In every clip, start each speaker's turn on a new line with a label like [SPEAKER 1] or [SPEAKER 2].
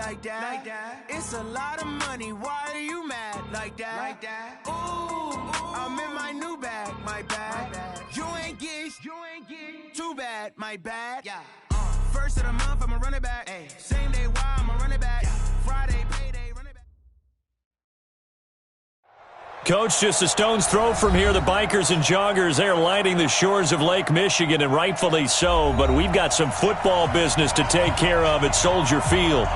[SPEAKER 1] like that. It's a lot of money. Why are you mad like that? Ooh, I'm in my new bag, my bad. You ain't get too bad, my bad. Yeah. First of the month, I'ma run it back. Ay. Same day, why I'ma run it back. Friday, payday, run it back.
[SPEAKER 2] Coach, just a stone's throw from here. The bikers and joggers, they're lining the shores of Lake Michigan, and rightfully so. But we've got some football business to take care of at Soldier Field.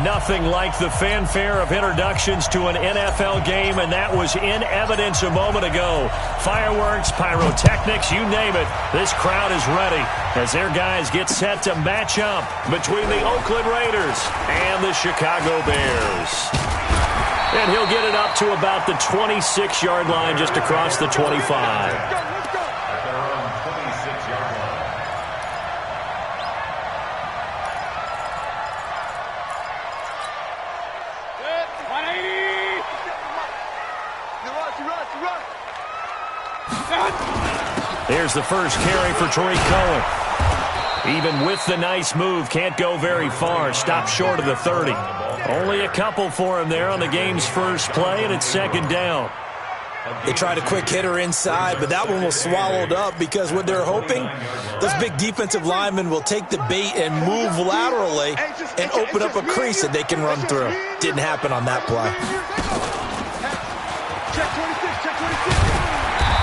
[SPEAKER 2] Nothing like the fanfare of introductions to an NFL game, and that was in evidence a moment ago. Fireworks, pyrotechnics, you name it. This crowd is ready as their guys get set to match up between the Oakland Raiders and the Chicago Bears. And he'll get it up to about the 26-yard line, just across the 25. There's the first carry for Tariq Cohen. Even with the nice move, can't go very far. Stopped short of the 30. Only a couple for him there on the game's first play, and it's second down.
[SPEAKER 3] They tried a quick hitter inside, but that one was swallowed up because what they're hoping, those big defensive linemen will take the bait and move laterally and open up a crease that they can run through. Didn't happen on that play.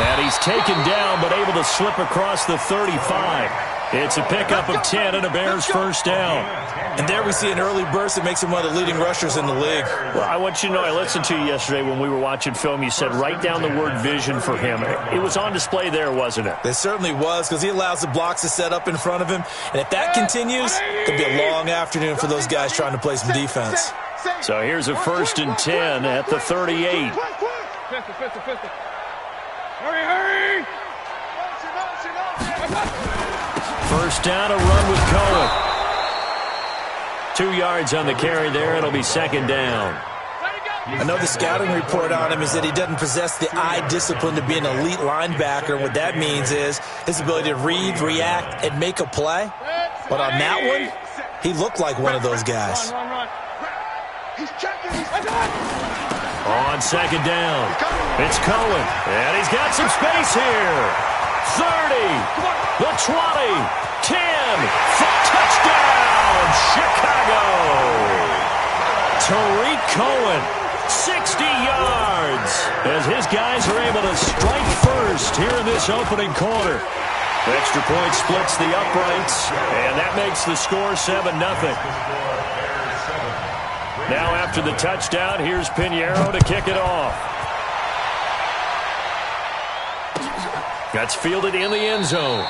[SPEAKER 2] And he's taken down, but able to slip across the 35. It's a pickup of 10 and a Bears first down.
[SPEAKER 3] And there we see an early burst that makes him one of the leading rushers in the league.
[SPEAKER 2] Well, I want you to know, I listened to you yesterday when we were watching film. You said write down the word vision for him. It was on display there, wasn't it?
[SPEAKER 3] It certainly was, because he allows the blocks to set up in front of him. And if that continues, it could be a long afternoon for those guys trying to play some defense.
[SPEAKER 2] So here's a 1st and 10 at the 38.
[SPEAKER 4] Hurry!
[SPEAKER 2] First down, a run with Cohen. 2 yards on the carry there. It'll be second down.
[SPEAKER 3] I know the scouting report on him is that he doesn't possess the eye discipline to be an elite linebacker. What that means is his ability to read, react, and make a play. But on that one, he looked like one of those guys.
[SPEAKER 2] On second down, it's Cohen, and he's got some space here. 30, the 20, 10, touchdown, Chicago. Tariq Cohen, 60 yards, as his guys are able to strike first here in this opening quarter. Extra point splits the uprights, and that makes the score 7-0. Now after the touchdown, here's Pinheiro to kick it off. That's fielded in the end zone.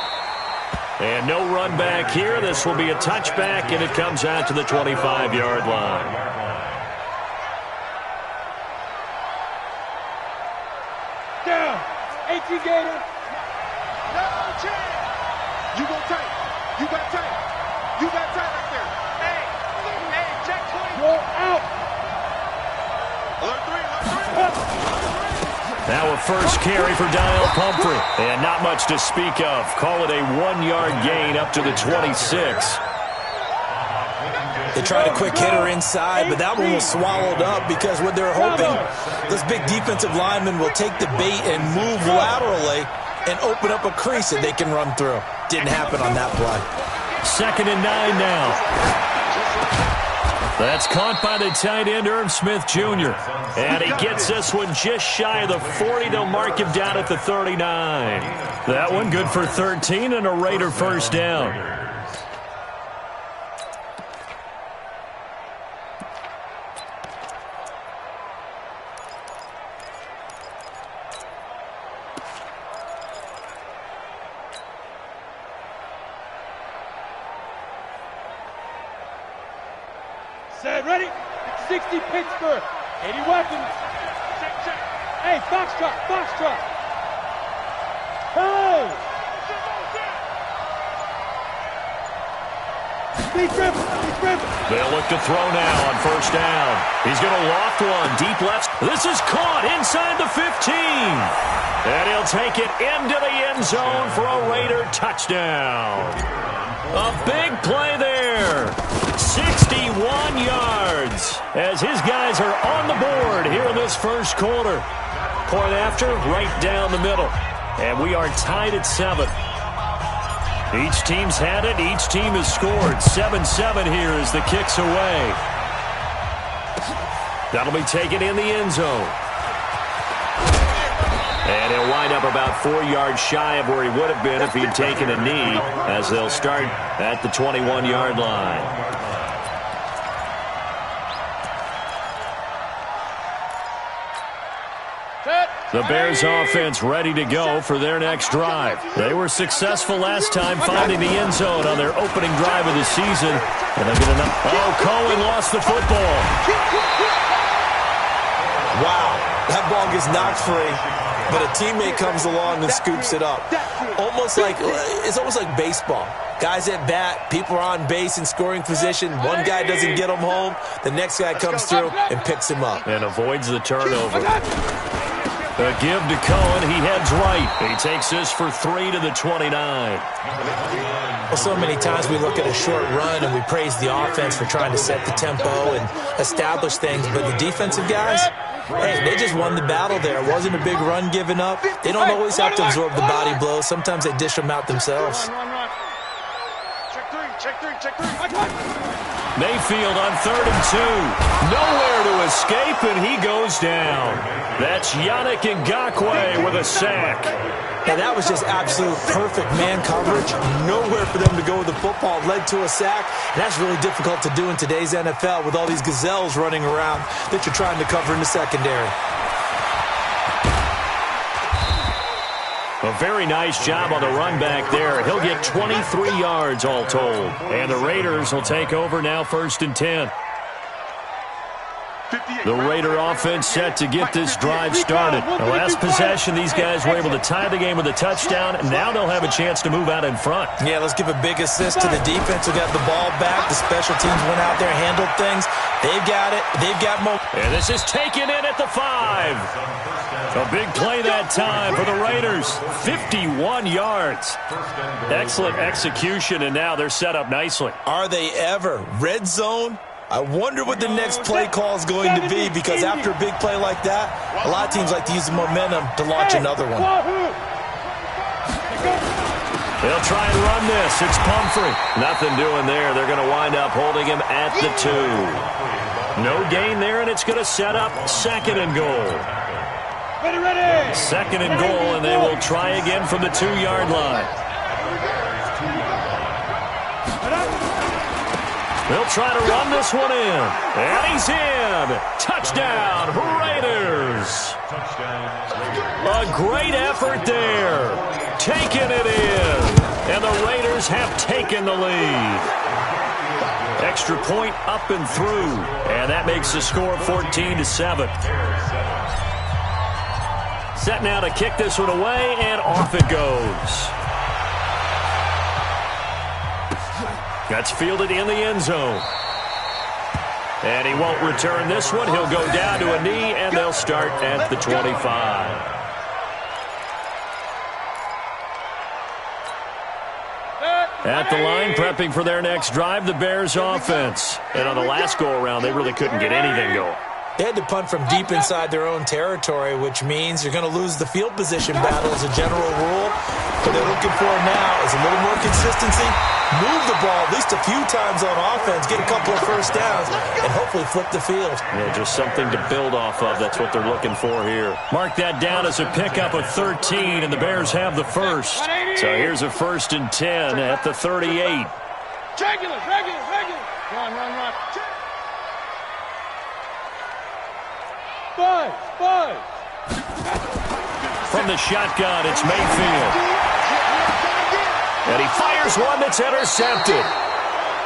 [SPEAKER 2] And no run back here. This will be a touchback, and it comes out to the 25-yard line.
[SPEAKER 4] Down. 18 Gator.
[SPEAKER 5] No chance. You go tight. You got tight. You got tight right there. Hey, check 20.
[SPEAKER 4] Go out.
[SPEAKER 5] Alert 3.
[SPEAKER 2] Now a first carry for Daniel Pumphrey. And not much to speak of. Call it a 1-yard gain up to the 26.
[SPEAKER 3] They tried a quick hitter inside, but that one was swallowed up because what they're hoping, those big defensive linemen will take the bait and move laterally and open up a crease that they can run through. Didn't happen on that play.
[SPEAKER 2] 2nd and 9 now. That's caught by the tight end, Irv Smith Jr. And he gets this one just shy of the 40. They'll mark him down at the 39. That one good for 13 and a Raider first down.
[SPEAKER 4] Set, ready? 60 Pittsburgh. 80 weapons. Check. Hey, Foxtrot. Hey! Speed dribble.
[SPEAKER 2] They'll look to throw now on first down. He's going to loft one deep left. This is caught inside the 15. And he'll take it into the end zone for a Raider touchdown. A big play there. 61 yards. wins as his guys are on the board here in this first quarter. Point after, right down the middle. And we are tied at 7. Each team's had it. Each team has scored. 7-7 here as the kick's away. That'll be taken in the end zone. And he'll wind up about 4 yards shy of where he would have been if he'd taken a knee, as they'll start at the 21-yard line. The Bears offense ready to go for their next drive. They were successful last time finding the end zone on their opening drive of the season. And they'll get enough. Oh, Cohen lost the football.
[SPEAKER 3] Wow, that ball gets knocked free, but a teammate comes along and scoops it up. It's almost like baseball. Guys at bat, people are on base in scoring position. One guy doesn't get him home. The next guy comes through and picks him up.
[SPEAKER 2] And avoids the turnover. A give to Cohen. He heads right. He takes this for 3 to the 29.
[SPEAKER 3] Well, so many times we look at a short run and we praise the offense for trying to set the tempo and establish things. But the defensive guys, hey, they just won the battle there. It wasn't a big run given up. They don't always have to absorb the body blows. Sometimes they dish them out themselves.
[SPEAKER 5] Check three.
[SPEAKER 2] Mayfield on 3rd and 2. Nowhere to escape, and he goes down. That's Yannick Ngakoue with a sack.
[SPEAKER 3] Now, that was just absolute perfect man coverage. Nowhere for them to go with the football. Led to a sack. And that's really difficult to do in today's NFL with all these gazelles running around that you're trying to cover in the secondary.
[SPEAKER 2] A very nice job on the run back there. He'll get 23 yards all told. And the Raiders will take over now 1st and 10. The Raider offense set to get this drive started. The last possession, these guys were able to tie the game with a touchdown, and now they'll have a chance to move out in front.
[SPEAKER 3] Yeah, let's give a big assist to the defense who got the ball back. The special teams went out there, handled things. They've got it. They've got more.
[SPEAKER 2] And this is taken in at the 5. A big play that time for the Raiders. 51 yards. Excellent execution, and now they're set up nicely.
[SPEAKER 3] Are they ever? Red zone? I wonder what the next play call is going to be, because after a big play like that, a lot of teams like to use the momentum to launch another one.
[SPEAKER 2] They'll try and run this. It's Pumphrey. Nothing doing there. They're going to wind up holding him at the 2. No gain there, and it's going to set up 2nd and goal.
[SPEAKER 4] Ready.
[SPEAKER 2] 2nd and goal, and they will try again from the 2-yard line. They'll try to run this one in. And he's in. Touchdown, Raiders. A great effort there. Taking it in. And the Raiders have taken the lead. Extra point up and through. And that makes the score 14-7. Set now to kick this one away, and off it goes. That's fielded in the end zone. And he won't return this one. He'll go down to a knee, and they'll start at the 25. At the line, prepping for their next drive, the Bears offense. And on the last go-around, they really couldn't get anything going.
[SPEAKER 3] They had to punt from deep inside their own territory, which means you're going to lose the field position battle as a general rule. What they're looking for now is a little more consistency, move the ball at least a few times on offense, get a couple of first downs, and hopefully flip the field.
[SPEAKER 2] Yeah, just something to build off of. That's what they're looking for here. Mark that down as a pickup of 13, and the Bears have the first. So here's a 1st and 10 at the 38.
[SPEAKER 4] Regular. Run. 5.
[SPEAKER 2] From the shotgun, it's Mayfield. And he fires one that's intercepted.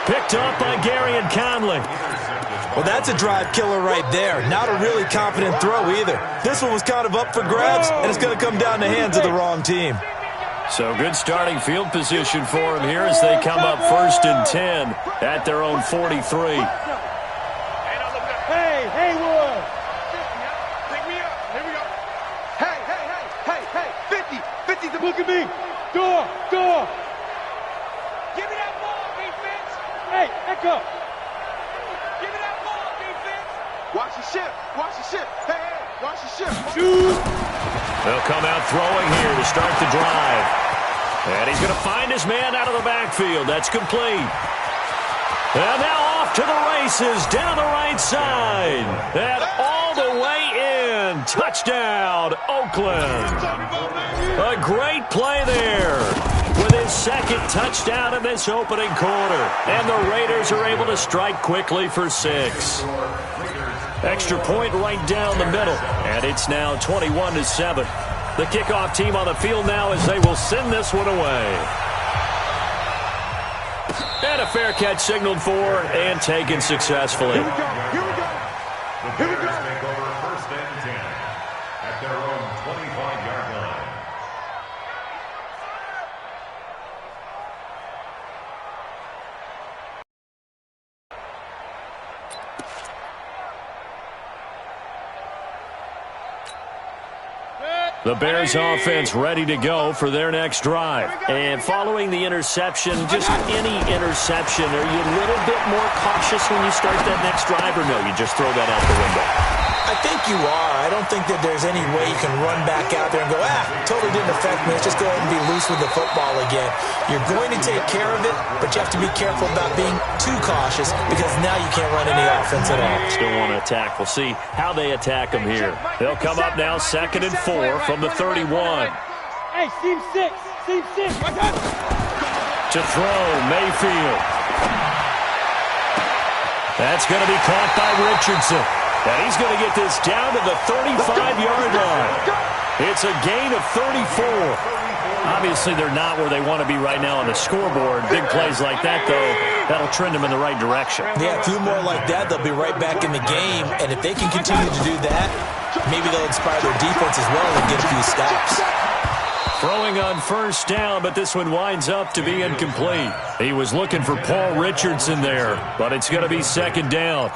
[SPEAKER 2] Picked up by Gary and Conley.
[SPEAKER 3] Well, that's a drive killer right there. Not a really confident throw either. This one was kind of up for grabs, and it's going to come down the hands of the wrong team.
[SPEAKER 2] So good starting field position for him here as they come up 1st and 10 at their own 43.
[SPEAKER 4] Hey, Haywood.
[SPEAKER 5] Pick me up. Here we go. Hey. 50's the
[SPEAKER 4] Look at me. Door.
[SPEAKER 5] Give me that ball, defense.
[SPEAKER 4] Hey, Echo.
[SPEAKER 5] Give me that ball, defense. Watch the ship. Watch the ship. Hey, hey, watch the ship.
[SPEAKER 2] They'll come out throwing here to start the drive. And he's going to find his man out of the backfield. That's complete. And now off to the races down the right side. And all the way in. Touchdown, Oakland. A great play there with his second touchdown in this opening quarter. And the Raiders are able to strike quickly for 6. Extra point right down the middle. And it's now 21-7. The kickoff team on the field now as they will send this one away. And a fair catch signaled for and taken successfully.
[SPEAKER 5] Here we go. Here we go. Here we go.
[SPEAKER 6] Take over 1st and 10 at their own 25-yard line.
[SPEAKER 2] The Bears offense ready to go for their next drive. And following the interception, just any interception, are you a little bit more cautious when you start that next drive, or no, you just throw that out the window?
[SPEAKER 3] I think you are. I don't think that there's any way you can run back out there and go, totally didn't affect me. Let's just go ahead and be loose with the football again. You're going to take care of it, but you have to be careful about being too cautious because now you can't run any offense at all.
[SPEAKER 2] Still want to attack. We'll see how they attack them here. They'll come up now 2nd and 4 from the 31.
[SPEAKER 4] Hey, seam 6. Seam 6.
[SPEAKER 2] To throw, Mayfield. That's going to be caught by Richardson. And he's going to get this down to the 35-yard line. It's a gain of 34. Obviously, they're not where they want to be right now on the scoreboard. Big plays like that, though, that'll trend them in the right direction.
[SPEAKER 3] Yeah, a few more like that, they'll be right back in the game. And if they can continue to do that, maybe they'll inspire their defense as well and get a few stops.
[SPEAKER 2] Throwing on 1st down, but this one winds up to be incomplete. He was looking for Paul Richardson there, but it's going to be 2nd down.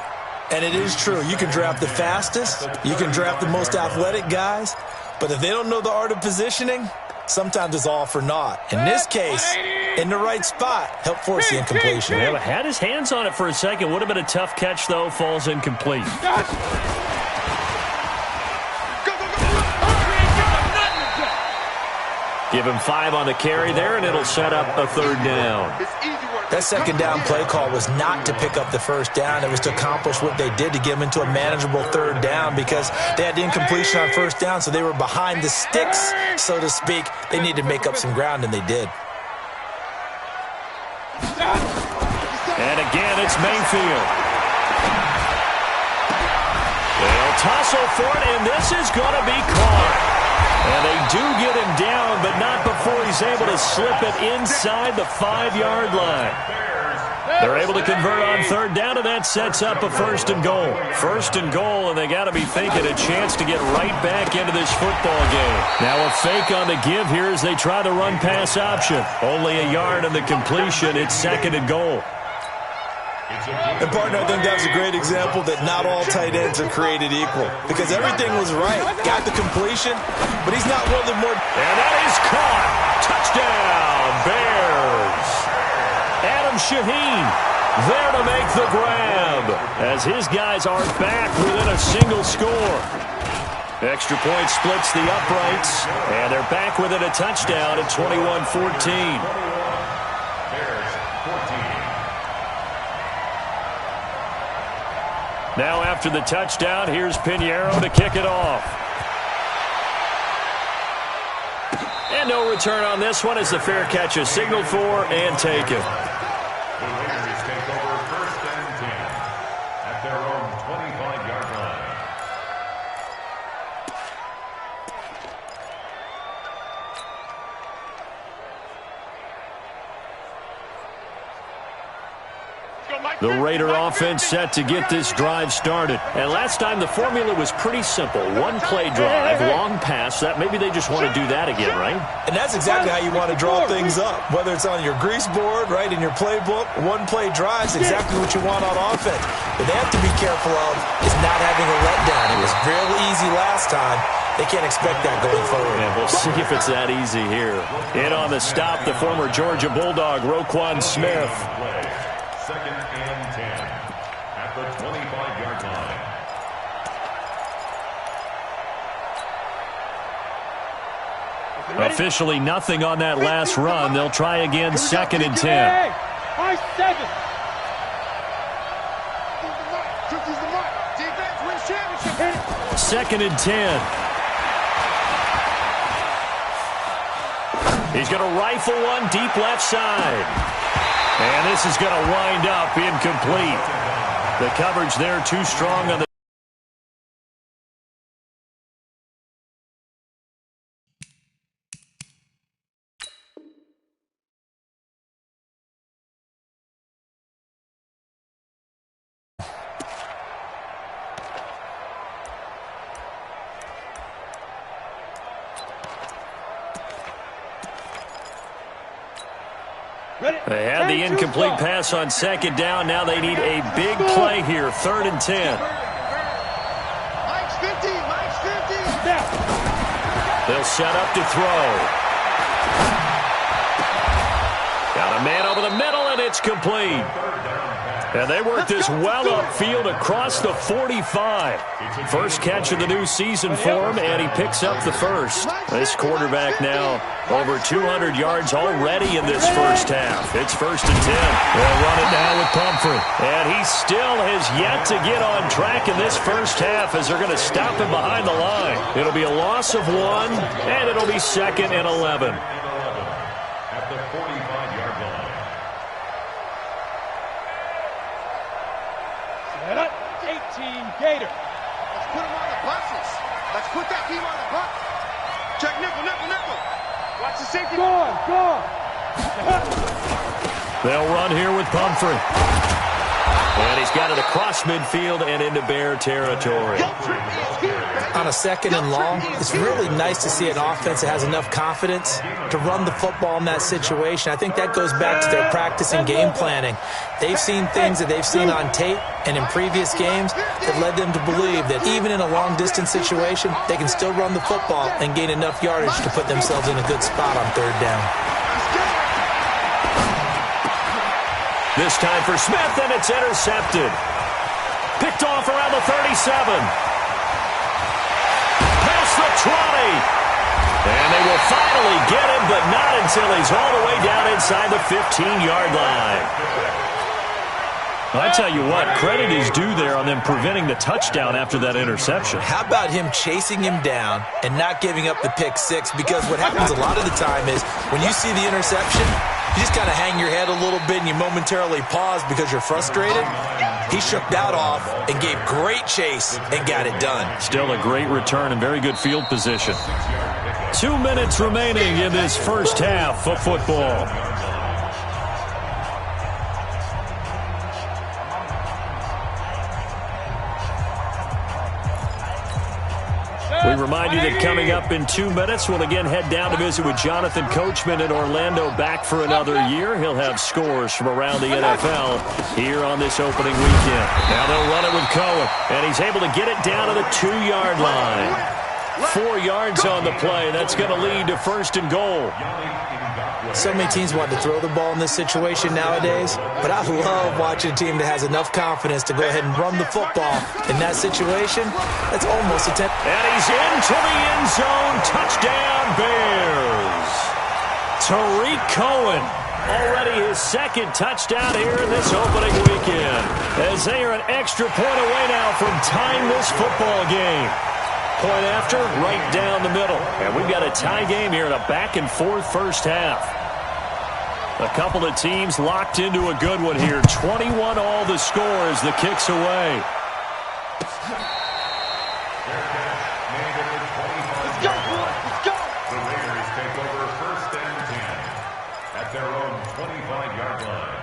[SPEAKER 3] And it is true. You can draft the fastest. You can draft the most athletic guys. But if they don't know the art of positioning, sometimes it's all for naught. In this case, in the right spot, help force the incompletion.
[SPEAKER 2] Yeah, had his hands on it for a second. Would have been a tough catch, though. Falls incomplete. Give him 5 on the carry there, and it'll set up a 3rd down.
[SPEAKER 3] That 2nd down play call was not to pick up the 1st down. It was to accomplish what they did to get them into a manageable 3rd down because they had the incompletion on 1st down, so they were behind the sticks, so to speak. They needed to make up some ground, and they did.
[SPEAKER 2] And again, it's Mayfield. They'll tussle for it, and this is going to be caught. And they do get him down, but not before he's able to slip it inside the 5-yard line. They're able to convert on 3rd down, and that sets up a 1st and goal. 1st and goal, and they got to be thinking a chance to get right back into this football game. Now a fake on the give here as they try the run-pass option. Only a yard on the completion. It's 2nd and goal.
[SPEAKER 3] And, partner, I think that was a great example that not all tight ends are created equal because everything was right. Got the completion, but he's not one of the more...
[SPEAKER 2] And that is caught. Touchdown, Bears. Adam Shaheen there to make the grab as his guys are back within a single score. Extra point splits the uprights, and they're back within a touchdown at 21-14. Now after the touchdown, here's Pinheiro to kick it off. And no return on this one as the fair catch is signaled for and taken.
[SPEAKER 6] The Raiders take over 1st and 10 at their own 25-yard line.
[SPEAKER 2] The Raider offense set to get this drive started. And last time the formula was pretty simple. One play drive, long pass. That maybe they just want to do that again, right?
[SPEAKER 3] And that's exactly how you want to draw things up. Whether it's on your grease board, right, in your playbook, one play drive is exactly what you want on offense. What they have to be careful of is not having a letdown. It was real easy last time. They can't expect that going forward.
[SPEAKER 2] Yeah, we'll see if it's that easy here. In on the stop, the former Georgia Bulldog, Wk1 Smith.
[SPEAKER 6] 2nd and 10 at the 25-yard line.
[SPEAKER 2] Officially nothing on that last run. They'll try again, 2nd and 10.
[SPEAKER 4] Hey, I 7.
[SPEAKER 5] Defense wins championship.
[SPEAKER 2] 2nd and 10. He's going to rifle one deep left side. And this is going to wind up incomplete. The coverage there too strong on the They had the incomplete pass on 2nd down. Now they need a big play here, 3rd and 10.
[SPEAKER 5] Mike's 50. Mike's 50.
[SPEAKER 2] They'll set up to throw. Got a man over the middle, and it's complete. And they work this well upfield across the 45. First catch of the new season for him, and he picks up the first. This quarterback now over 200 yards already in this first half. It's 1st and 10. They'll run it now with Pumphrey. And he still has yet to get on track in this first half as they're going to stop him behind the line. It'll be a loss of 1, and it'll be 2nd and 11.
[SPEAKER 6] At the 45-yard line.
[SPEAKER 4] 18 Gator.
[SPEAKER 5] Let's put him on the buses. Let's put that team on the bus. Check nickel, nickel, nickel. Watch the safety.
[SPEAKER 4] Gone.
[SPEAKER 2] They'll run here with Pumphrey. And he's got it across midfield and into Bear territory.
[SPEAKER 3] On a 2nd and long, it's really nice to see an offense that has enough confidence to run the football in that situation. I think that goes back to their practice and game planning. They've seen things that they've seen on tape and in previous games that led them to believe that even in a long-distance situation, they can still run the football and gain enough yardage to put themselves in a good spot on 3rd down.
[SPEAKER 2] This time for Smith, and it's intercepted. Picked off around the 37. Past the 20. And they will finally get him, but not until he's all the way down inside the 15-yard line. I tell you what, credit is due there on them preventing the touchdown after that interception.
[SPEAKER 3] How about him chasing him down and not giving up the pick 6? Because what happens a lot of the time is when you see the interception, you just kind of hang your head a little bit and you momentarily pause because you're frustrated. He shook that off and gave great chase and got it done.
[SPEAKER 2] Still a great return and very good field position. 2 minutes remaining in this first half of football. We remind you that coming up in 2 minutes, we'll again head down to visit with Jonathan Coachman in Orlando, back for another year. He'll have scores from around the NFL here on this opening weekend. Now they'll run it with Cohen, and he's able to get it down to the 2-yard line. 4 yards on the play. That's going to lead to 1st and goal.
[SPEAKER 3] So many teams want to throw the ball in this situation nowadays, but I love watching a team that has enough confidence to go ahead and run the football. In that situation, that's almost a 10.
[SPEAKER 2] And he's into the end zone. Touchdown, Bears. Tariq Cohen, already his 2nd touchdown here in this opening weekend, as they are an extra point away now from tying this football game. Point after, right down the middle. And we've got a tie game here in a back-and-forth first half. A couple of teams locked into a good one here. 21 all the score as the kick's away.
[SPEAKER 5] Let's go, boys. Let's go.
[SPEAKER 6] The Raiders take over 1st and 10 at their own 25-yard line.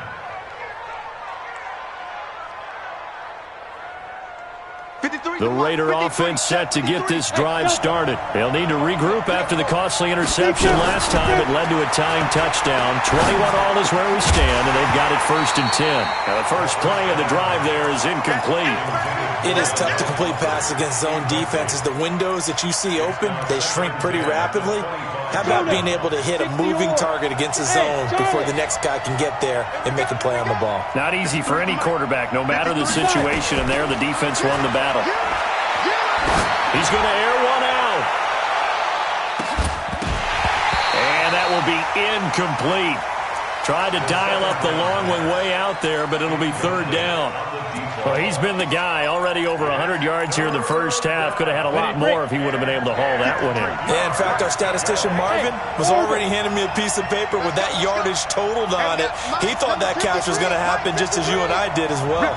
[SPEAKER 2] The Raider offense set to get this drive started. They'll need to regroup after the costly interception last time. It led to a tying touchdown. 21 all is where we stand, and they've got it 1st and 10. Now the first play of the drive there is incomplete.
[SPEAKER 3] It is tough to complete passes against zone defenses. The windows that you see open, they shrink pretty rapidly. How about being able to hit a moving target against a zone before the next guy can get there and make a play on the ball?
[SPEAKER 2] Not easy for any quarterback, no matter the situation, and there the defense won the battle. He's going to air one out. that will be incomplete. Tried to dial up the long one way out there, but it'll be third down. Well, he's been the guy already over 100 yards here in the first half. Could have had a lot more if he would have been able to haul that one in.
[SPEAKER 3] Yeah, in fact, our statistician Marvin was already handing me a piece of paper with that yardage totaled on it. He thought that catch was going to happen just as you and I did as well.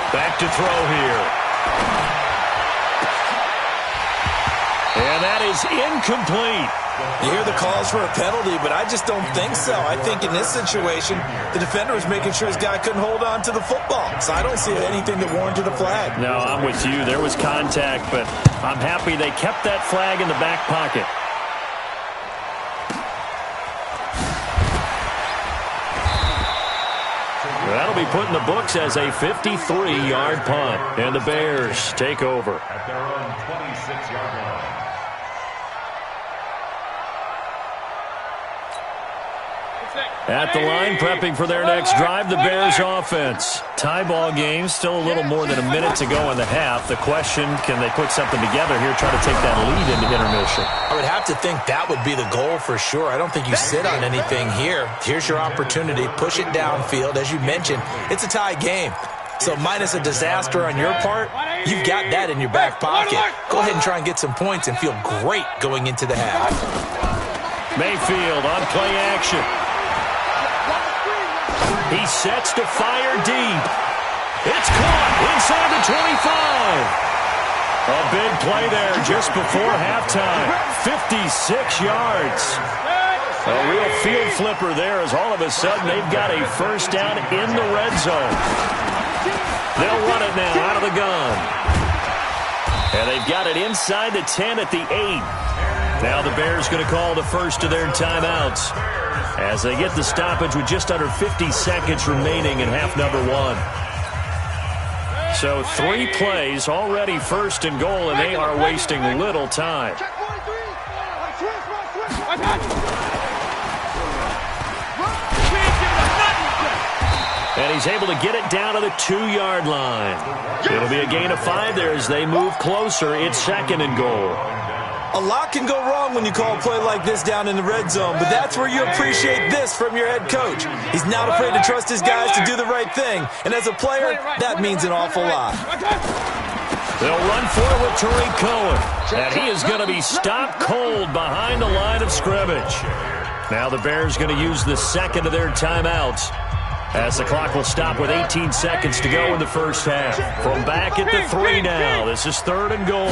[SPEAKER 2] Back to throw here. And that is incomplete.
[SPEAKER 3] You hear the calls for a penalty, but I just don't think so. I think in this situation, the defender was making sure his guy couldn't hold on to the football. So I don't see anything that warranted a flag.
[SPEAKER 2] No, I'm with you. There was contact, but I'm happy they kept that flag in the back pocket. That'll be put in the books as a 53-yard punt. And the Bears take over.
[SPEAKER 6] At their own 26-yard line.
[SPEAKER 2] At the line, prepping for their next drive, the Bears offense. Tie ball game, still a little more than a minute to go in the half. The question, can they put something together here, try to take that lead into intermission?
[SPEAKER 3] I would have to think that would be the goal for sure. I don't think you sit on anything here. Here's your opportunity. Push it downfield. As you mentioned, it's a tie game. So minus a disaster on your part, you've got that in your back pocket. Go ahead and try and get some points and feel great going into the half.
[SPEAKER 2] Mayfield on play action. He sets to fire deep. It's caught inside the 25. A big play there just before halftime. 56 yards. A real field flipper there as all of a sudden they've got a first down in the red zone. They'll run it now out of the gun. And they've got it inside the 10 at the 8. Now the Bears going to call the first of their timeouts as they get the stoppage with just under 50 seconds remaining in half number one. So 3 plays, already first and goal, and they are wasting little time. And he's able to get it down to the 2-yard line. It'll be a gain of 5 there as they move closer. It's second and goal.
[SPEAKER 3] A lot can go wrong when you call a play like this down in the red zone, but that's where you appreciate this from your head coach. He's not afraid to trust his guys to do the right thing, and as a player, that means an awful lot.
[SPEAKER 2] They'll run for it with Tariq Cohen, and he is going to be stopped cold behind the line of scrimmage. Now the Bears going to use the second of their timeouts as the clock will stop with 18 seconds to go in the first half. From back at the 3 now, this is third and goal.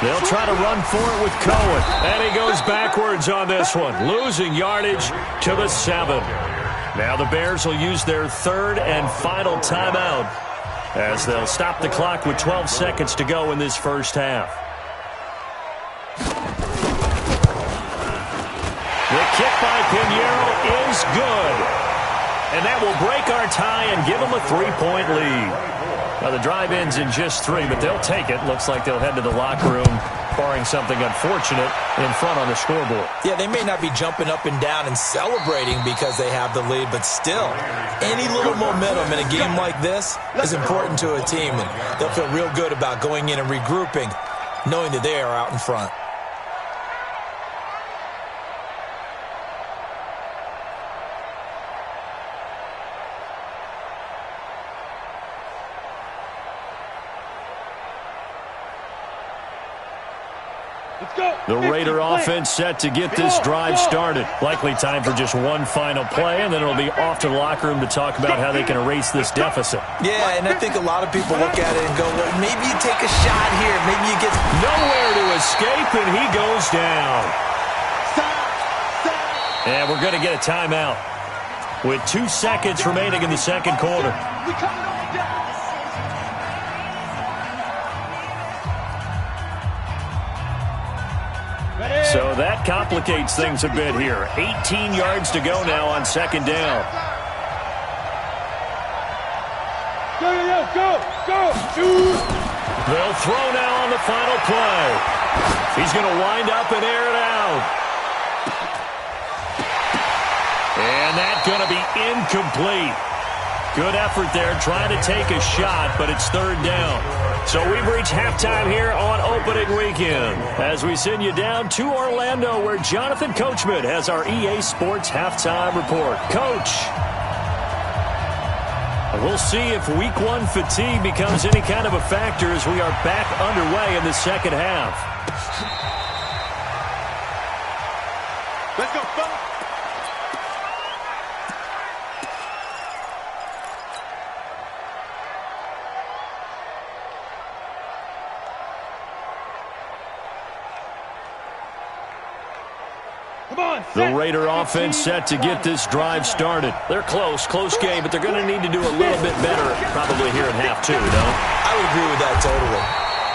[SPEAKER 2] They'll try to run for it with Cohen. And he goes backwards on this one, losing yardage to the 7. Now the Bears will use their third and final timeout as they'll stop the clock with 12 seconds to go in this first half. The kick by Pinheiro is good. And that will break our tie and give them a 3-point lead. Now, the drive ends in just 3, but they'll take it. Looks like they'll head to the locker room, barring something unfortunate, in front on the scoreboard.
[SPEAKER 3] Yeah, they may not be jumping up and down and celebrating because they have the lead, but still, any little momentum in a game like this is important to a team, and they'll feel real good about going in and regrouping, knowing that they are out in front.
[SPEAKER 2] The Raider offense set to get this drive started. Likely time for just one final play, and then it'll be off to the locker room to talk about how they can erase this deficit.
[SPEAKER 3] Yeah, and I think a lot of people look at it and go, well, maybe you take a shot here. Maybe you get
[SPEAKER 2] nowhere to escape, and he goes down. And we're going to get a timeout with 2 seconds remaining in the second quarter. So that complicates things a bit here. 18 yards to go now on second down.
[SPEAKER 4] Go!
[SPEAKER 2] They'll throw now on the final play. He's going to wind up and air it out. And that's going to be incomplete. Good effort there, trying to take a shot, but it's third down. So we've reached halftime here on opening weekend as we send you down to Orlando where Jonathan Coachman has our EA Sports halftime report. Coach, we'll see if Week 1 fatigue becomes any kind of a factor as we are back underway in the second half.
[SPEAKER 5] Let's go, fellas.
[SPEAKER 2] The Raider offense set to get this drive started. They're close game, but they're going to need to do a little bit better probably here in half two, no?
[SPEAKER 3] I would agree with that totally.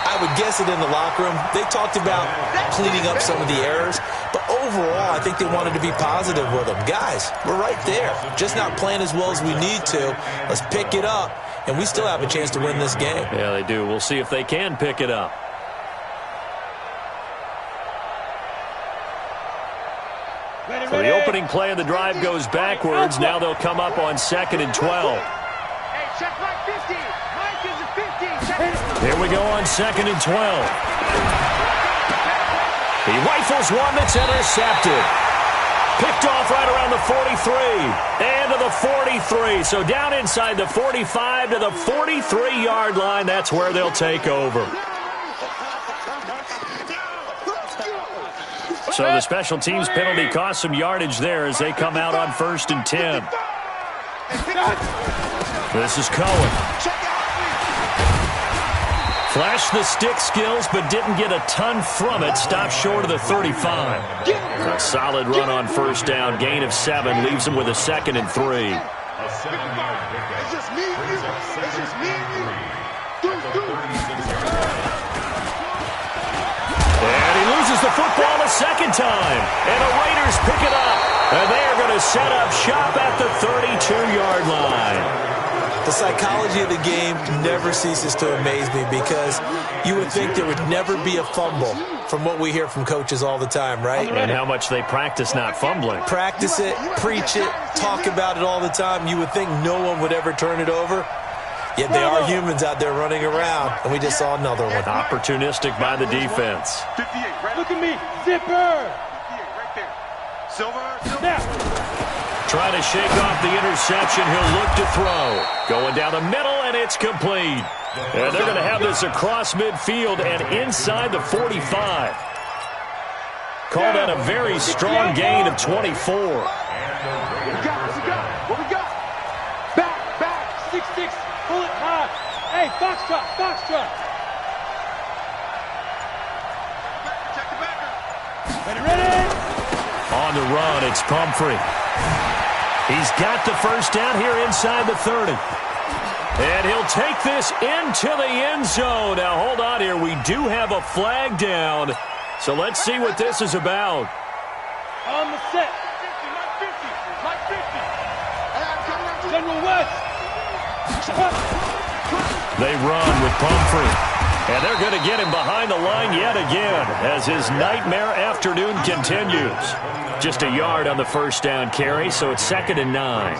[SPEAKER 3] I would guess it in the locker room. They talked about cleaning up some of the errors, but overall, I think they wanted to be positive with them. Guys, we're right there. Just not playing as well as we need to. Let's pick it up, and we still have a chance to win this game.
[SPEAKER 2] Yeah, they do. We'll see if they can pick it up. So the opening play of the drive goes backwards. Now they'll come up on 2nd and 12.
[SPEAKER 5] Hey, check Mike 50. Mike is a 50.
[SPEAKER 2] Here we go on 2nd and 12. He rifles one that's intercepted. Picked off right around the 43. And to the 43. So down inside the 45 to the 43-yard line. That's where they'll take over. So the special teams penalty cost some yardage there as they come out on 1st and 10. This is Cohen. Flashed the stick skills, but didn't get a ton from it. Stopped short of the 35. A solid run on 1st down. Gain of 7 leaves him with a 2nd and 3.
[SPEAKER 6] A 7-yard pickup.
[SPEAKER 5] It's just me and you. It's just me and you.
[SPEAKER 2] And he loses the football a second time. And the Raiders pick it up. And they are going to set up shop at the 32-yard line.
[SPEAKER 3] The psychology of the game never ceases to amaze me because you would think there would never be a fumble from what we hear from coaches all the time, right?
[SPEAKER 2] And how much they practice not fumbling.
[SPEAKER 3] Practice it, preach it, talk about it all the time. You would think no one would ever turn it over. Yet they are humans out there running around, and we just saw another one.
[SPEAKER 2] Opportunistic by the defense.
[SPEAKER 5] 58, right?
[SPEAKER 4] Look at me, zipper.
[SPEAKER 5] 58, right there. Silver.
[SPEAKER 4] Now.
[SPEAKER 2] Trying to shake off the interception. He'll look to throw. Going down the middle, and it's complete. And they're going to have this across midfield and inside the 45. Called out a very strong gain of 24.
[SPEAKER 5] What we got? What we got? Back.
[SPEAKER 4] 6-6, pull it high. Hey, foxtrot.
[SPEAKER 5] Check the backer.
[SPEAKER 4] Ready?
[SPEAKER 2] On the run, it's Pumphrey. He's got the first down here inside the 30. And he'll take this into the end zone. Now, hold on here. We do have a flag down. So let's see what this is about.
[SPEAKER 4] On the set.
[SPEAKER 5] Mike 50.
[SPEAKER 4] General West.
[SPEAKER 2] They run with Pumphrey. And they're going to get him behind the line yet again as his nightmare afternoon continues. Just a yard on the first down carry, so it's 2nd and 9.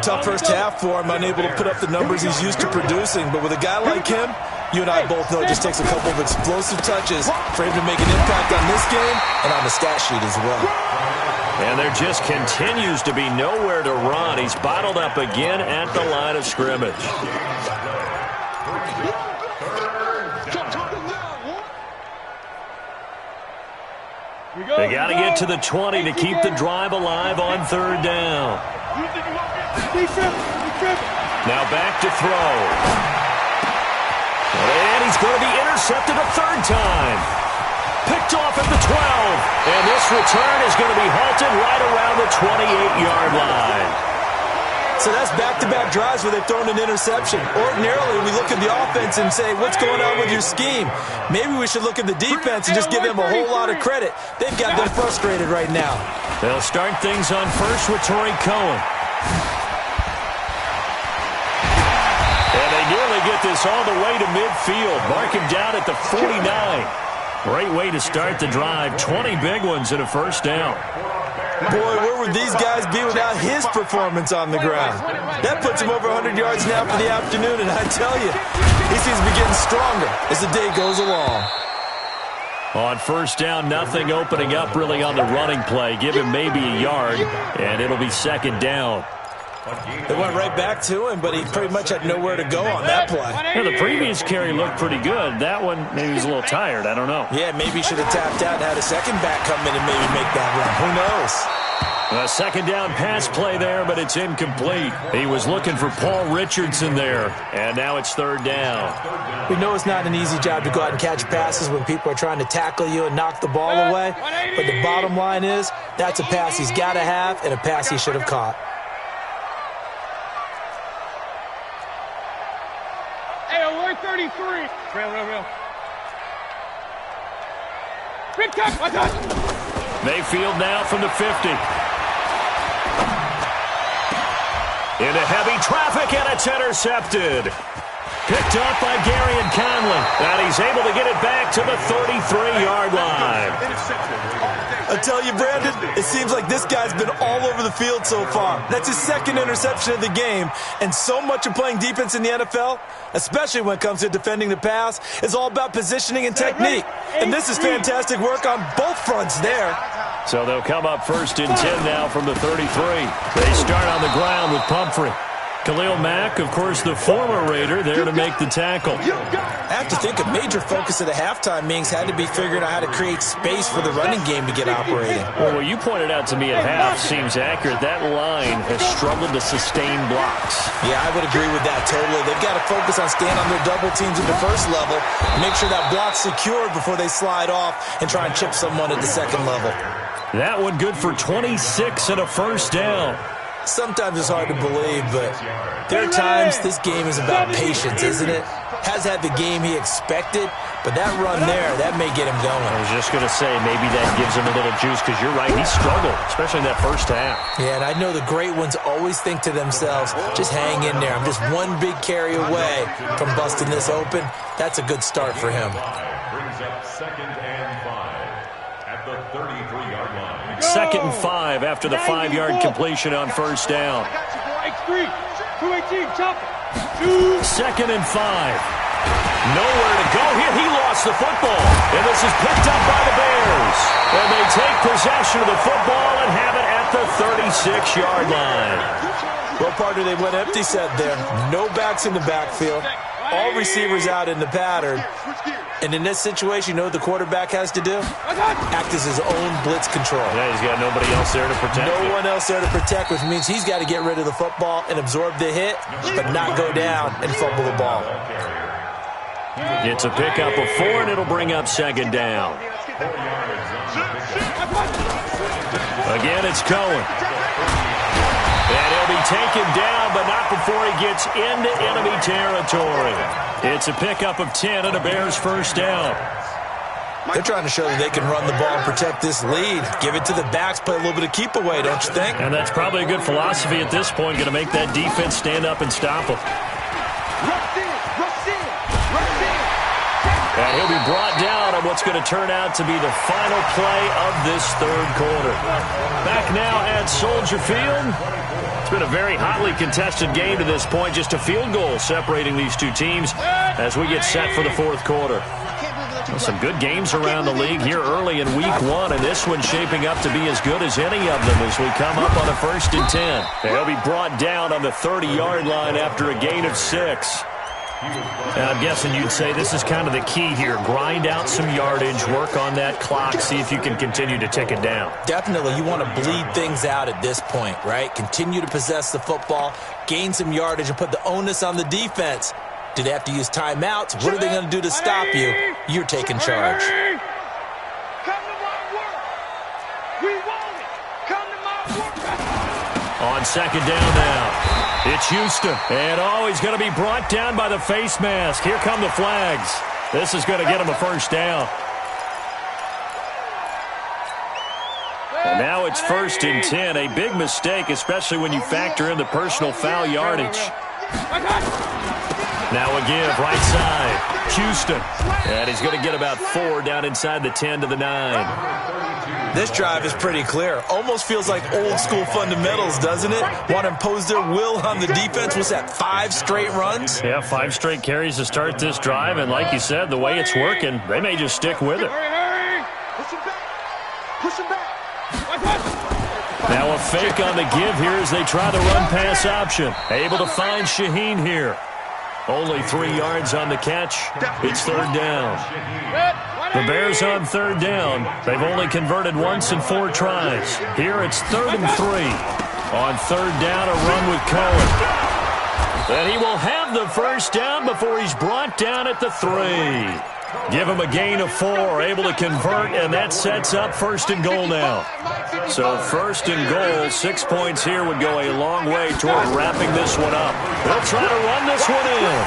[SPEAKER 3] Tough first half for him, unable to put up the numbers he's used to producing. But with a guy like him, you and I both know it just takes a couple of explosive touches for him to make an impact on this game and on the stat sheet as well.
[SPEAKER 2] And there just continues to be nowhere to run. He's bottled up again at the line of scrimmage. They got to get to the 20 to keep the drive alive on 3rd down. Now back to throw. And he's going to be intercepted a 3rd time. Picked off at the 12. And this return is going to be halted right around the 28-yard line.
[SPEAKER 3] So that's back-to-back drives where they've thrown an interception. Ordinarily, we look at the offense and say, what's going on with your scheme? Maybe we should look at the defense and just give them a whole lot of credit. They've got them frustrated right now.
[SPEAKER 2] They'll start things on first with Torrey Cohen. And they nearly get this all the way to midfield. Mark him down at the 49. Great way to start the drive. 20 big ones and a first down.
[SPEAKER 3] Boy, where would these guys be without his performance on the ground? That puts him over 100 yards now for the afternoon, and I tell you, he seems to be getting stronger as the day goes along.
[SPEAKER 2] On first down, nothing opening up really on the running play. Give him maybe a yard, and it'll be second down.
[SPEAKER 3] They went right back to him, but he pretty much had nowhere to go on that play.
[SPEAKER 2] Yeah, the previous carry looked pretty good. That one, maybe he's a little tired. I don't know.
[SPEAKER 3] Yeah, maybe he should have tapped out and had a second back come in and maybe make that run. Who knows?
[SPEAKER 2] A second down pass play there, but it's incomplete. He was looking for Paul Richardson there, and now it's third down.
[SPEAKER 3] We know it's not an easy job to go out and catch passes when people are trying to tackle you and knock the ball away, but the bottom line is that's a pass he's got to have and a pass he should have caught.
[SPEAKER 4] Hey, alert 33. Real. Big touch, one touch.
[SPEAKER 2] Mayfield now from the 50. Into heavy traffic, and it's intercepted. Picked up by Gary and Conley. And he's able to get it back to the 33-yard line.
[SPEAKER 3] I tell you, Brandon, it seems like this guy's been all over the field so far. That's his second interception of the game. And so much of playing defense in the NFL, especially when it comes to defending the pass, is all about positioning and technique. And this is fantastic work on both fronts there.
[SPEAKER 2] So they'll come up first and 10 now from the 33. They start on the ground with Pumphrey. Khalil Mack, of course, the former Raider, there to make the tackle.
[SPEAKER 3] I have to think a major focus of the halftime meetings had to be figuring out how to create space for the running game to get operating.
[SPEAKER 2] Well, what you pointed out to me at half seems accurate. That line has struggled to sustain blocks.
[SPEAKER 3] Yeah, I would agree with that totally. They've got to focus on staying on their double teams at the first level, make sure that block's secured before they slide off and try and chip someone at the second level.
[SPEAKER 2] That one good for 26 and a first down.
[SPEAKER 3] Sometimes it's hard to believe, but there are times this game is about patience, isn't it? Has had the game he expected, but that run there, that may get him going.
[SPEAKER 2] I was just going to say, maybe that gives him a little juice, because you're right, he struggled, especially in that first half.
[SPEAKER 3] Yeah, and I know the great ones always think to themselves, just hang in there. I'm just one big carry away from busting this open. That's a good start for him.
[SPEAKER 6] Brings up second and 5 at the 33-yard line.
[SPEAKER 2] Second and 5 after the 5-yard completion on first down.
[SPEAKER 4] X3, 218, chop it.
[SPEAKER 2] Second and 5. Nowhere to go here. He lost the football. And this is picked up by the Bears. And they take possession of the football and have it at the 36-yard line.
[SPEAKER 3] Well, partner, they went empty set there. No backs in the backfield. All receivers out in the pattern. And in this situation, you know what the quarterback has to do? Act as his own blitz control.
[SPEAKER 2] Yeah, he's got nobody else there to protect him.
[SPEAKER 3] No one else there to protect, which means he's got to get rid of the football and absorb the hit, but not go down and fumble the ball.
[SPEAKER 2] It's a pickup of 4, and it'll bring up second down. Again, it's Cohen. And he'll be taken down, but not before he gets into enemy territory. It's a pickup of 10 and a Bears first down.
[SPEAKER 3] They're trying to show that they can run the ball and protect this lead. Give it to the backs, play a little bit of keep away, don't you think?
[SPEAKER 2] And that's probably a good philosophy at this point, going to make that defense stand up and stop them. And he'll be brought down on what's going to turn out to be the final play of this third quarter. Back now at Soldier Field. It's been a very hotly contested game to this point. Just a field goal separating these two teams as we get set for the fourth quarter. Well, some good games around the league here early in week 1, and this one's shaping up to be as good as any of them as we come up on a first and 10. They'll be brought down on the 30-yard line after a gain of 6. And I'm guessing you'd say this is kind of the key here. Grind out some yardage, work on that clock, see if you can continue to tick it down.
[SPEAKER 3] Definitely. You want to bleed things out at this point, right? Continue to possess the football, gain some yardage, and put the onus on the defense. Do they have to use timeouts? What are they going to do to stop you? You're taking charge.
[SPEAKER 5] Come to my work. We want it. Come to my work.
[SPEAKER 2] On second down now. It's Houston. And he's going to be brought down by the face mask. Here come the flags. This is going to get him a first down. And now it's first and 10. A big mistake, especially when you factor in the personal foul yardage. Now a give, right side. Houston. And he's going to get about 4 down inside the 10 to the 9.
[SPEAKER 3] This drive is pretty clear. Almost feels like old school fundamentals, doesn't it? Want to impose their will on the defense. What's that, 5 straight runs?
[SPEAKER 2] Yeah, 5 straight carries to start this drive, and like you said, the way it's working, they may just stick with it.
[SPEAKER 5] Push him back. Push him back.
[SPEAKER 2] Now a fake on the give here as they try the run-pass option. Able to find Shaheen here. Only 3 yards on the catch. It's third down. The Bears on third down. They've only converted once in 4 tries. Here it's 3rd and 3. On third down, a run with Cohen. Then he will have the first down before he's brought down at the 3. Give him a gain of 4, able to convert, and that sets up 1st and goal now. So 1st and goal, 6 points here would go a long way toward wrapping this one up. They'll try to run this one in.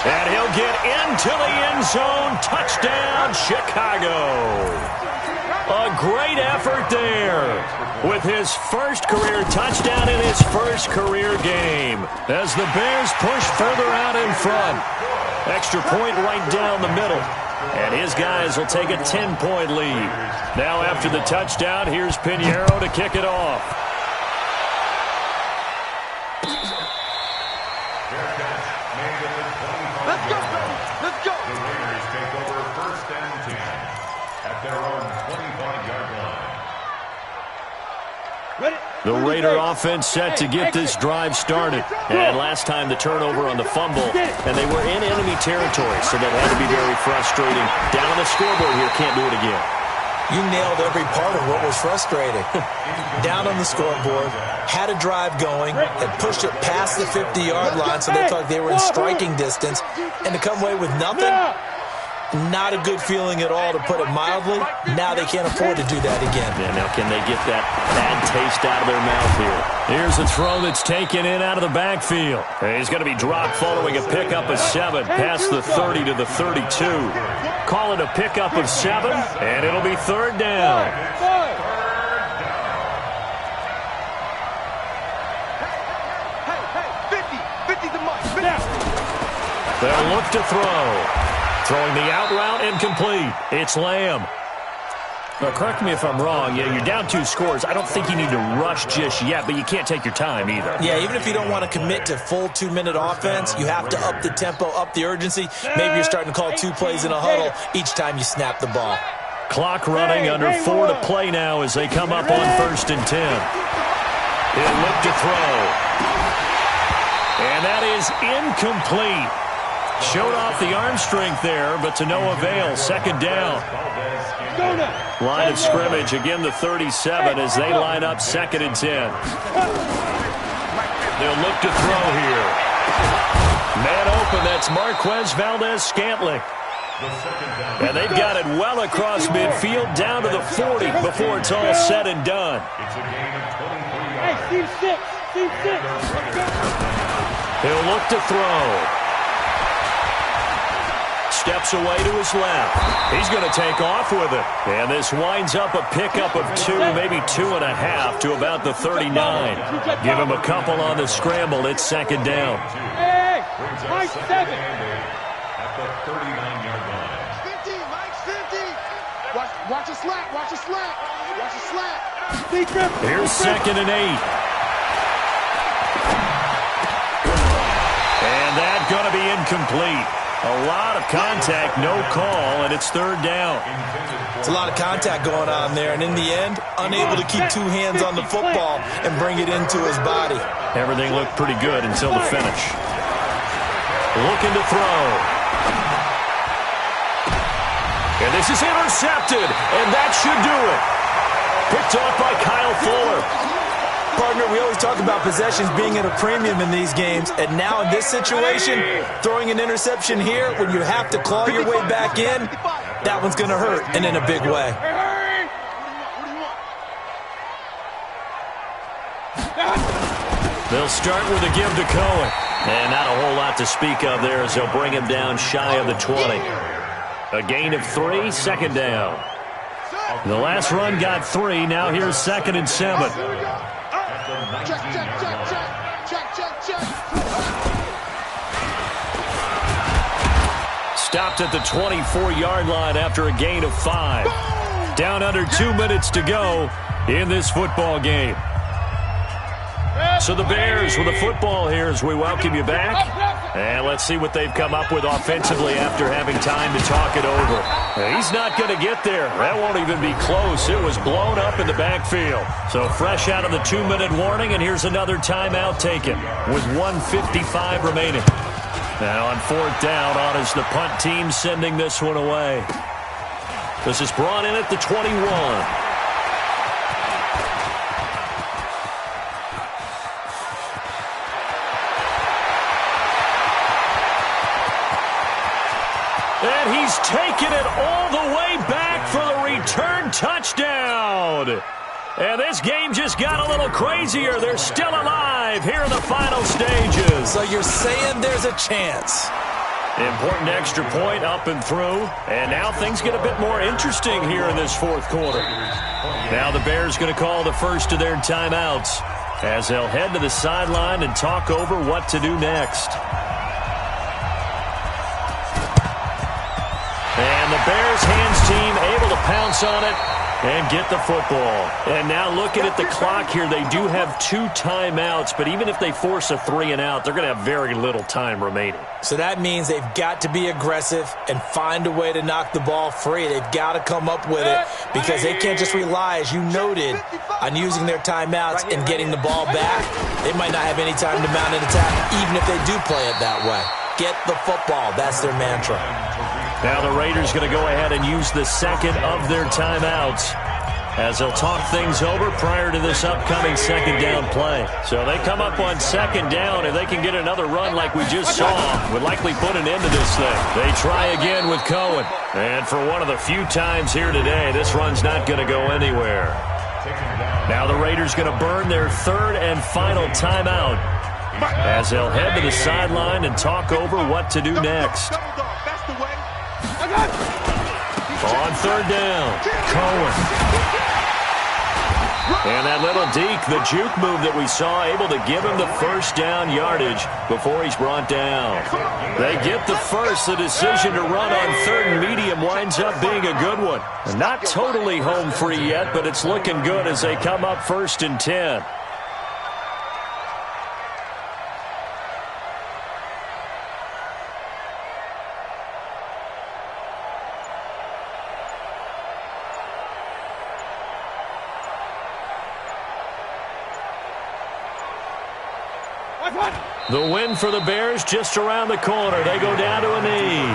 [SPEAKER 2] And he'll get into the end zone. Touchdown, Chicago. A great effort there with his first career touchdown in his first career game as the Bears push further out in front. Extra point right down the middle. And his guys will take a 10-point lead. Now after the touchdown, here's Pinheiro to kick it off.
[SPEAKER 5] Let's go, baby. Let's go.
[SPEAKER 6] The Raiders take over 1st and 10 at their own 25-yard line.
[SPEAKER 2] The Raider offense set to get this drive started. And last time the turnover on the fumble, and they were in enemy territory, so that had to be very frustrating. Down on the scoreboard here, can't do it again.
[SPEAKER 3] You nailed every part of what was frustrating. Down on the scoreboard, had a drive going, and pushed it past the 50-yard line so they felt like they were in striking distance, and to come away with nothing? Not a good feeling at all, to put it mildly. Now they can't afford to do that again.
[SPEAKER 2] Yeah, now can they get that bad taste out of their mouth here? Here's a throw that's taken in out of the backfield. He's going to be dropped following a pickup of 7 past the 30 to the 32. Call it a pickup of 7, and it'll be third down.
[SPEAKER 5] Hey, 50 the mark.
[SPEAKER 2] They'll look to throw. Throwing the out route, incomplete. It's Lamb. Now, correct me if I'm wrong. Yeah, you're down 2 scores. I don't think you need to rush just yet, but you can't take your time either.
[SPEAKER 3] Yeah, even if you don't want to commit to full 2-minute offense, you have to up the tempo, up the urgency. Maybe you're starting to call 2 plays in a huddle each time you snap the ball.
[SPEAKER 2] Clock running, under 4 to play now as they come up on 1st and 10. He'll look to throw. And that is incomplete. Showed off the arm strength there, but to no avail. Second down. Line of scrimmage, again the 37 as they line up 2nd and 10. They'll look to throw here. Man open, that's Marquez Valdez-Scantling. And they've got it well across midfield, down to the 40 before it's all said and done.
[SPEAKER 4] Hey, Steve 6.
[SPEAKER 2] He'll look to throw. Steps away to his left. He's going to take off with it. And this winds up a pickup of 2, maybe 2.5 to about the 39. Give him a couple on the scramble. It's 2nd down.
[SPEAKER 4] Hey, Mike 7.
[SPEAKER 6] At the 39-yard line.
[SPEAKER 5] 50, Mike 50. Watch a slap. Watch a slap. Watch a slap.
[SPEAKER 2] Here's 2nd and 8. And that's going to be incomplete. A lot of contact, no call, and it's 3rd down.
[SPEAKER 3] It's a lot of contact going on there, and in the end, unable to keep 2 hands on the football and bring it into his body.
[SPEAKER 2] Everything looked pretty good until the finish. Looking to throw. And this is intercepted, and that should do it. Picked off by Kyle Fuller.
[SPEAKER 3] Partner, we always talk about possessions being at a premium in these games, and now in this situation, throwing an interception here when you have to claw your way back in, that one's going to hurt, and in a big way.
[SPEAKER 2] They'll start with a give to Cohen. And not a whole lot to speak of there as they'll bring him down shy of the 20. A gain of 3, 2nd down. The last run got 3, now here's 2nd and 7.
[SPEAKER 5] Check.
[SPEAKER 2] Stopped at the 24-yard line after a gain of 5. Down under 2 minutes to go in this football game. So the Bears with the football here as we welcome you back. And let's see what they've come up with offensively after having time to talk it over. He's not going to get there. That won't even be close. It was blown up in the backfield. So fresh out of the 2-minute warning, and here's another timeout taken with 1:55 remaining. Now on 4th down, on is the punt team sending this one away. This is brought in at the 21. And he's taken it all the way back for the return touchdown. And this game just got a little crazier. They're still alive here in the final stages.
[SPEAKER 3] So you're saying there's a chance.
[SPEAKER 2] Important extra point up and through. And now things get a bit more interesting here in this 4th quarter. Now the Bears going to call the first of their timeouts as they'll head to the sideline and talk over what to do next. And the Bears hands team able to pounce on it and get the football. And now looking at the clock here, they do have 2 timeouts, but even if they force a 3-and-out, they're going to have very little time remaining.
[SPEAKER 3] So that means they've got to be aggressive and find a way to knock the ball free. They've got to come up with it because they can't just rely, as you noted, on using their timeouts and getting the ball back. They might not have any time to mount an attack, even if they do play it that way. Get the football. That's their mantra.
[SPEAKER 2] Now the Raiders going to go ahead and use the second of their timeouts as they'll talk things over prior to this upcoming 2nd down play. So they come up on 2nd down. If they can get another run like we just saw, would likely put an end to this thing. They try again with Cohen. And for one of the few times here today, this run's not going to go anywhere. Now the Raiders going to burn their 3rd and final timeout as they'll head to the sideline and talk over what to do next. On 3rd down, Cohen. And that little deke, the juke move that we saw, able to give him the 1st down yardage before he's brought down. They get the first. The decision to run on 3rd and medium winds up being a good one. Not totally home free yet, but it's looking good as they come up 1st and 10. The win for the Bears just around the corner. They go down to a knee.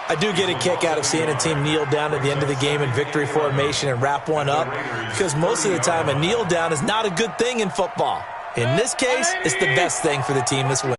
[SPEAKER 3] I do get a kick out of seeing a team kneel down at the end of the game in victory formation and wrap one up because most of the time a kneel down is not a good thing in football. In this case, it's the best thing for the team this win.